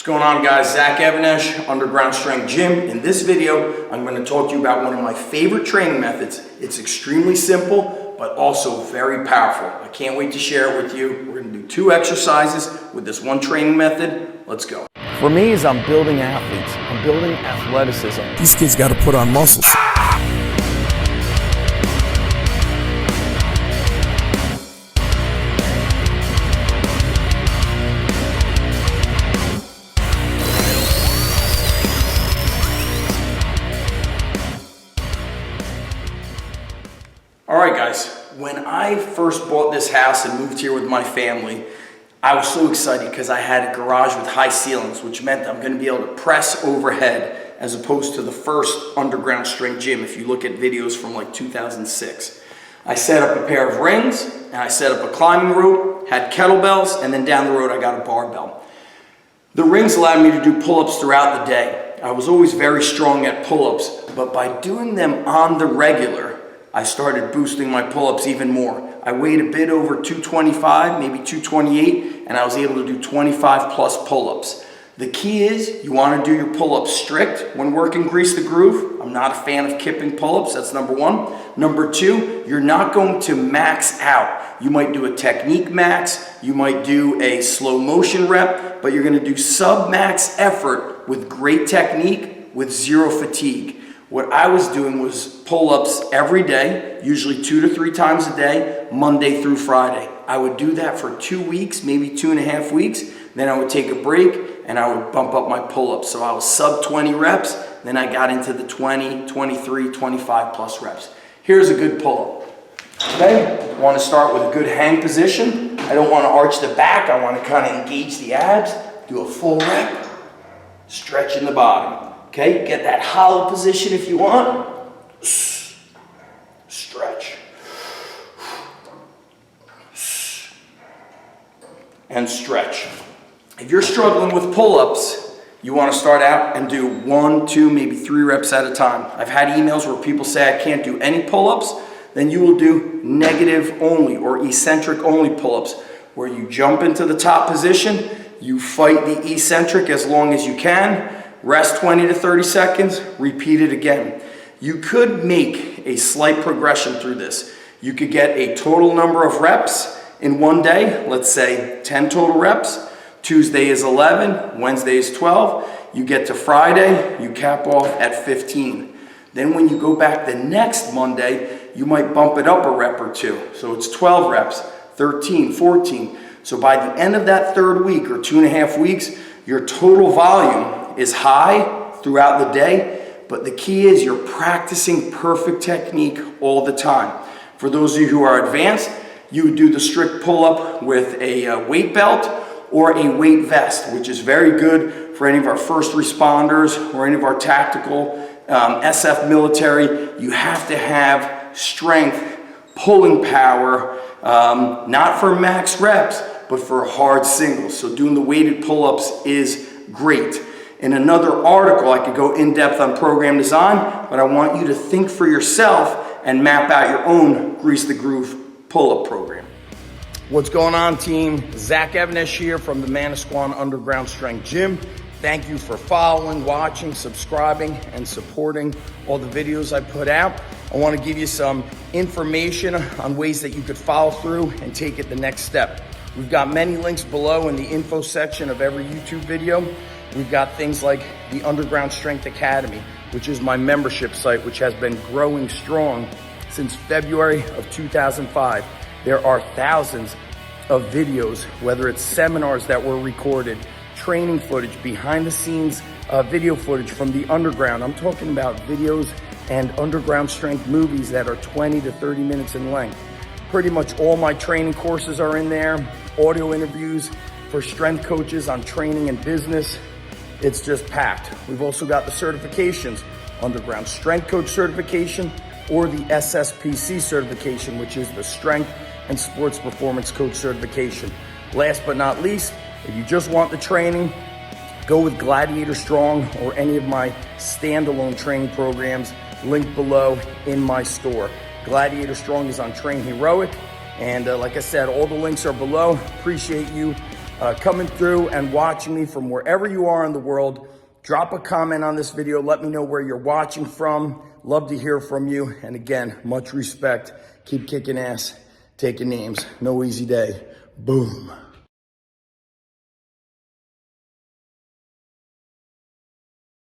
going on, guys? Zach Evanesh, Underground Strength Gym. In this video, I'm going to talk to you about one of my favorite training methods. It's extremely simple, but also very powerful. I can't wait to share it with you. We're going to do 2 exercises with this one training method. Let's go. For me, as I'm building athletes, I'm building athleticism. These kids got to put on muscles. All right, guys, when I first bought this house and moved here with my family, I was so excited because I had a garage with high ceilings, which meant I'm going to be able to press overhead as opposed to the first Underground Strength Gym if you look at videos from like 2006. I set up a pair of rings, and I set up a climbing rope, had kettlebells, and then down the road I got a barbell. The rings allowed me to do pull-ups throughout the day. I was always very strong at pull-ups, but by doing them on the regular, I started boosting my pull-ups even more. I weighed a bit over 225, maybe 228, and I was able to do 25 plus pull-ups. The key is you want to do your pull-ups strict when working Grease the Groove. I'm not a fan of kipping pull-ups, that's number 1. Number 2, you're not going to max out. You might do a technique max, you might do a slow motion rep, but you're going to do sub-max effort with great technique with zero fatigue. What I was doing was pull-ups every day, usually 2 to 3 times a day, Monday through Friday. I would do that for 2 weeks, maybe 2.5 weeks. Then I would take a break and I would bump up my pull-ups. So I was sub 20 reps, then I got into the 20, 23, 25 plus reps. Here's a good pull-up. Okay, I want to start with a good hang position. I don't want to arch the back, I want to kind of engage the abs. Do a full rep, stretch in the bottom. Okay, get that hollow position if you want. Stretch. And stretch. If you're struggling with pull-ups, you want to start out and do 1, 2, maybe 3 reps at a time. I've had emails where people say I can't do any pull-ups. Then you will do negative only or eccentric only pull-ups, where you jump into the top position, you fight the eccentric as long as you can, rest 20 to 30 seconds, repeat it again. You could make a slight progression through this. You could get a total number of reps in one day, let's say 10 total reps. Tuesday is 11, Wednesday is 12. You get to Friday, you cap off at 15. Then when you go back the next Monday, you might bump it up a rep or 2. So it's 12 reps, 13, 14. So by the end of that 3rd week or 2.5 weeks, your total volume is high throughout the day, but the key is you're practicing perfect technique all the time. For those of you who are advanced, you would do the strict pull-up with a weight belt or a weight vest, which is very good for any of our first responders or any of our tactical SF military. You have to have strength, pulling power, not for max reps, but for hard singles. So doing the weighted pull-ups is great. In another article, I could go in depth on program design, but I want you to think for yourself and map out your own Grease the Groove pull-up program. What's going on, team? Zach Evanesh here from the Manasquan Underground Strength Gym. Thank you for following, watching, subscribing, and supporting all the videos I put out. I want to give you some information on ways that you could follow through and take it the next step. We've got many links below in the info section of every YouTube video. We've got things like the Underground Strength Academy, which is my membership site, which has been growing strong since February of 2005. There are thousands of videos, whether it's seminars that were recorded, training footage, behind the scenes video footage from the underground. I'm talking about videos and underground strength movies that are 20 to 30 minutes in length. Pretty much all my training courses are in there, audio interviews for strength coaches on training and business. It's just packed. We've also got the certifications, Underground Strength Coach certification or the SSPC certification, which is the Strength and Sports Performance Coach certification. Last but not least, if you just want the training, go with Gladiator Strong or any of my standalone training programs linked below in my store. Gladiator Strong is on Train Heroic, and like I said, all the links are below. Appreciate you coming through and watching me from wherever you are in the world. Drop a comment on this video. Let me know where you're watching from. Love to hear from you. And again, much respect. Keep kicking ass, taking names. No easy day. Boom.